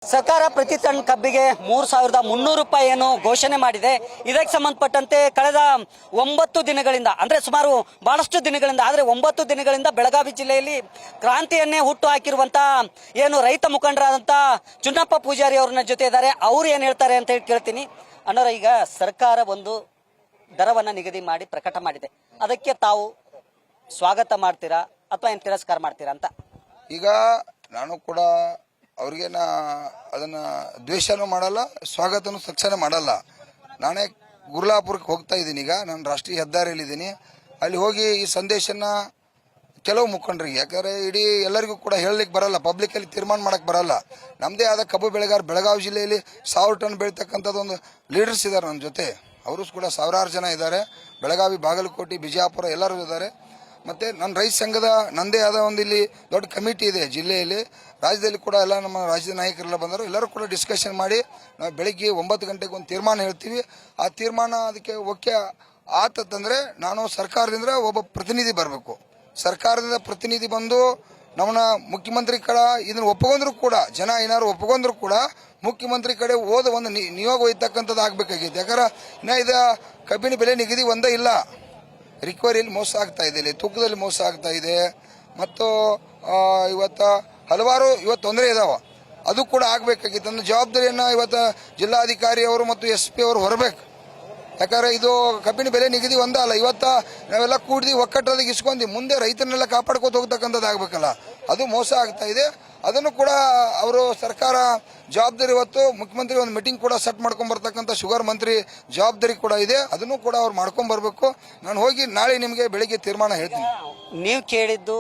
ಸರ್ಕಾರ ಪ್ರತಿ ಟನ್ ಕಬ್ಬಿಗೆ 3,300 ರೂಪಾಯಿಯನ್ನು ಘೋಷಣೆ ಮಾಡಿದೆ. ಇದಕ್ಕೆ ಸಂಬಂಧಪಟ್ಟಂತೆ ಕಳೆದ 9 ದಿನಗಳಿಂದ ಅಂದ್ರೆ ಸುಮಾರು ಬಹಳಷ್ಟು ದಿನಗಳಿಂದ ಆದರೆ 9 ದಿನಗಳಿಂದ ಬೆಳಗಾವಿ ಜಿಲ್ಲೆಯಲ್ಲಿ ಕ್ರಾಂತಿಯನ್ನೇ ಹುಟ್ಟು ಹಾಕಿರುವಂತ ಏನು ರೈತ ಮುಖಂಡರಾದಂತ ಚುನ್ನಪ್ಪ ಪೂಜಾರಿ ಅವ್ರನ್ನ ಜೊತೆ ಇದ್ದಾರೆ. ಅವ್ರು ಏನ್ ಹೇಳ್ತಾರೆ ಅಂತ ಹೇಳಿ ಕೇಳ್ತೀನಿ. ಅಣ್ಣರ, ಈಗ ಸರ್ಕಾರ ಒಂದು ದರವನ್ನ ನಿಗದಿ ಮಾಡಿ ಪ್ರಕಟ ಮಾಡಿದೆ, ಅದಕ್ಕೆ ತಾವು ಸ್ವಾಗತ ಮಾಡ್ತೀರಾ ಅಥವಾ ಏನ್ ತಿರಸ್ಕಾರ ಮಾಡ್ತೀರಾ ಅಂತ? ಈಗ ನಾನು ಕೂಡ ಅವ್ರಿಗೇನ ಅದನ್ನ ದ್ವೇಷನೂ ಮಾಡಲ್ಲ, ಸ್ವಾಗತನೂ ತಕ್ಷಣ ಮಾಡಲ್ಲ. ನಾನೇ ಗುರ್ಲಾಪುರಕ್ಕೆ ಹೋಗ್ತಾ ಇದ್ದೀನಿ. ಈಗ ನಾನು ರಾಷ್ಟ್ರೀಯ ಹೆದ್ದಾರಿಯಲ್ಲಿದ್ದೀನಿ. ಅಲ್ಲಿ ಹೋಗಿ ಈ ಸಂದೇಶನ ಕೆಲವು ಮುಖಂಡರಿಗೆ, ಯಾಕಂದ್ರೆ ಇಡೀ ಎಲ್ಲರಿಗೂ ಕೂಡ ಹೇಳಲಿಕ್ಕೆ ಬರಲ್ಲ, ಪಬ್ಲಿಕಲ್ಲಿ ತೀರ್ಮಾನ ಮಾಡಕ್ ಬರಲ್ಲ. ನಮ್ಮದೇ ಆದ ಕಬ್ಬು ಬೆಳೆಗಾರ ಬೆಳಗಾವಿ ಜಿಲ್ಲೆಯಲ್ಲಿ 1000 ಟನ್ ಬೆಳೀತಕ್ಕಂಥದ್ದು ಒಂದು ಲೀಡರ್ಸ್ ಇದ್ದಾರೆ ನನ್ನ ಜೊತೆ. ಅವರು ಕೂಡ ಸಾವಿರಾರು ಜನ ಇದ್ದಾರೆ. ಬೆಳಗಾವಿ, ಬಾಗಲಕೋಟೆ, ಬಿಜಾಪುರ ಎಲ್ಲರೂ ಇದ್ದಾರೆ. ಮತ್ತೆ ನನ್ನ ರೈತ ಸಂಘದ ನಂದೇ ಆದ ಒಂದು ಇಲ್ಲಿ ದೊಡ್ಡ ಕಮಿಟಿ ಇದೆ ಜಿಲ್ಲೆಯಲ್ಲಿ. ರಾಜ್ಯದಲ್ಲಿ ಕೂಡ ಎಲ್ಲ ನಮ್ಮ ರಾಜ್ಯದ ನಾಯಕರೆಲ್ಲ ಬಂದರು. ಎಲ್ಲರೂ ಕೂಡ ಡಿಸ್ಕಷನ್ ಮಾಡಿ ನಾವು ಬೆಳಿಗ್ಗೆ 9 ಗಂಟೆಗೆ ಒಂದು ತೀರ್ಮಾನ ಹೇಳ್ತೀವಿ. ಆ ತೀರ್ಮಾನ ಅದಕ್ಕೆ ಓಕೆ ಆತಂದ್ರೆ ನಾನು ಸರ್ಕಾರದಿಂದ ಒಬ್ಬ ಪ್ರತಿನಿಧಿ ಬರಬೇಕು. ಸರ್ಕಾರದಿಂದ ಪ್ರತಿನಿಧಿ ಬಂದು ನಮ್ಮನ್ನ ಮುಖ್ಯಮಂತ್ರಿ ಕಡೆ ಇದನ್ನ ಒಪ್ಪಿಕೊಂಡ್ರು ಕೂಡ, ಜನ ಏನಾದ್ರು ಒಪ್ಪಿಕೊಂಡ್ರು ಕೂಡ ಮುಖ್ಯಮಂತ್ರಿ ಕಡೆ ಓದ ಒಂದು ನಿಯೋಗ ಒಯ್ತಕ್ಕಂಥದ್ದು ಆಗ್ಬೇಕಾಗಿತ್ತು. ಯಾಕಂದ್ರೆ ಇನ್ನ ಇದು ಕಬ್ಬಿನ ಬೆಲೆ ನಿಗದಿ ಒಂದೇ ಇಲ್ಲ. ರಿಕವರಿಯಲ್ಲಿ ಮೋಸ ಆಗ್ತಾ ಇದೆ, ಇಲ್ಲಿ ತೂಕದಲ್ಲಿ ಮೋಸ ಆಗ್ತಾ ಇದೆ, ಮತ್ತು ಇವತ್ತು ಹಲವಾರು ತೊಂದರೆ ಇದಾವ. ಅದು ಕೂಡ ಆಗ್ಬೇಕಾಗಿತ್ತು. ನನ್ನ ಜವಾಬ್ದಾರಿಯನ್ನ ಇವತ್ತು ಜಿಲ್ಲಾಧಿಕಾರಿ ಅವರು ಮತ್ತು SP ಅವರು ಹೊರಬೇಕು. ಯಾಕಂದ್ರೆ ಇದು ಕಬ್ಬಿನ ಬೆಲೆ ನಿಗದಿ ಒಂದಲ್ಲ. ಇವತ್ತ ನಾವೆಲ್ಲ ಕೂಡಿ ಒಕ್ಕಟ್ಟದಾಗ ಇಸ್ಕೊಂಡಿ ಮುಂದೆ ರೈತರನ್ನೆಲ್ಲ ಕಾಪಾಡ್ಕೋತ ಹೋಗ್ತಕ್ಕಂಥದ್ದು ಆಗ್ಬೇಕಲ್ಲ, ಅದು ಮೋಸ ಆಗ್ತಾ ಇದೆ. ಅದನ್ನು ಕೂಡ ಅವರು ಸರ್ಕಾರ ಜವಾಬ್ದಾರಿ, ಇವತ್ತು ಮುಖ್ಯಮಂತ್ರಿ ಒಂದು ಮೀಟಿಂಗ್ ಕೂಡ ಸೆಟ್ ಮಾಡ್ಕೊಂಡ್ ಬರ್ತಕ್ಕಂಥ ಶುಗರ್ ಮಂತ್ರಿ ಜವಾಬ್ದಾರಿ ಕೂಡ ಇದೆ. ಅದನ್ನು ಕೂಡ ಅವ್ರು ಮಾಡ್ಕೊಂಡ್ ಬರ್ಬೇಕು. ನಾನು ಹೋಗಿ ನಾಳೆ ನಿಮಗೆ ಬೆಳಿಗ್ಗೆ ತೀರ್ಮಾನ ಹೇಳ್ತೀನಿ. ನೀವು ಕೇಳಿದ್ದು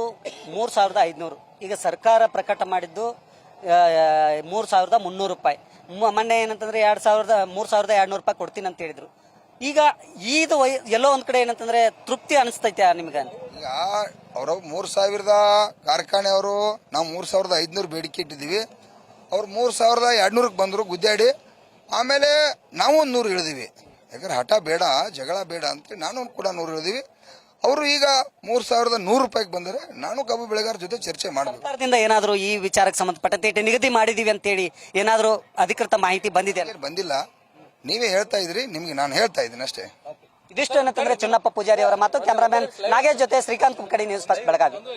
3,500, ಈಗ ಸರ್ಕಾರ ಪ್ರಕಟ ಮಾಡಿದ್ದು 3,300 ರೂಪಾಯಿ. ಮೊನ್ನೆ ಏನಂತಂದ್ರೆ 3,200 ರೂಪಾಯಿ ಕೊಡ್ತೀನಿ ಅಂತ ಹೇಳಿದ್ರು. ಈಗ ಇದು ಎಲ್ಲೋ ಒಂದ್ ಕಡೆ ಏನಂತಂದ್ರೆ ತೃಪ್ತಿ ಅನಿಸ್ತೈತೆ ನಿಮ್ಗೆ? ಈಗ ಅವರು 3,000 ಕಾರ್ಖಾನೆಯವರು, ನಾವು 3,500 ಬೇಡಿಕೆ ಇಟ್ಟಿದ್ದೀವಿ. ಅವ್ರು 3,200ಕ್ಕೆ ಬಂದರು ಗುದ್ದಾಡಿ. ಆಮೇಲೆ ನಾವು ಒಂದು 100 ಇಳಿದೀವಿ. ಯಾಕಂದ್ರೆ ಹಠ ಬೇಡ, ಜಗಳ ಬೇಡ ಅಂತ ನಾನು ಕೂಡ 100 ಇಳಿದೀವಿ. ಅವರು ಈಗ 3,100 ರೂಪಾಯಿಗೆ ಬಂದರೆ ನಾನು ಕಬ್ಬು ಬೆಳೆಗಾರ ಜೊತೆ ಚರ್ಚೆ ಮಾಡಬೇಕು. ಸರ್ಕಾರದಿಂದ ಏನಾದರೂ ಈ ವಿಚಾರಕ್ಕೆ ಸಂಬಂಧಪಟ್ಟಂತೆ ನಿಗದಿ ಮಾಡಿದೀವಿ ಅಂತೇಳಿ ಏನಾದರೂ ಅಧಿಕೃತ ಮಾಹಿತಿ ಬಂದಿದೆ? ಬಂದಿಲ್ಲ, ನೀವೇ ಹೇಳ್ತಾ ಇದ್ರಿ, ನಿಮ್ಗೆ ನಾನು ಹೇಳ್ತಾ ಇದ್ದೀನಿ ಅಷ್ಟೇ. ಇದಿಷ್ಟು ಏನಂತಂದ್ರೆ ಚುನ್ನಪ್ಪ ಪೂಜಾರಿ ಅವರ ಮಾತು. ಕ್ಯಾಮರಾಮನ್ ನಾಗೇಶ್ ಜೊತೆ ಶ್ರೀಕಾಂತ್ ಕುಮಕಡಿ, ನ್ಯೂಸ್ ಫಸ್ಟ್ ಬೆಳಗಾವಿ.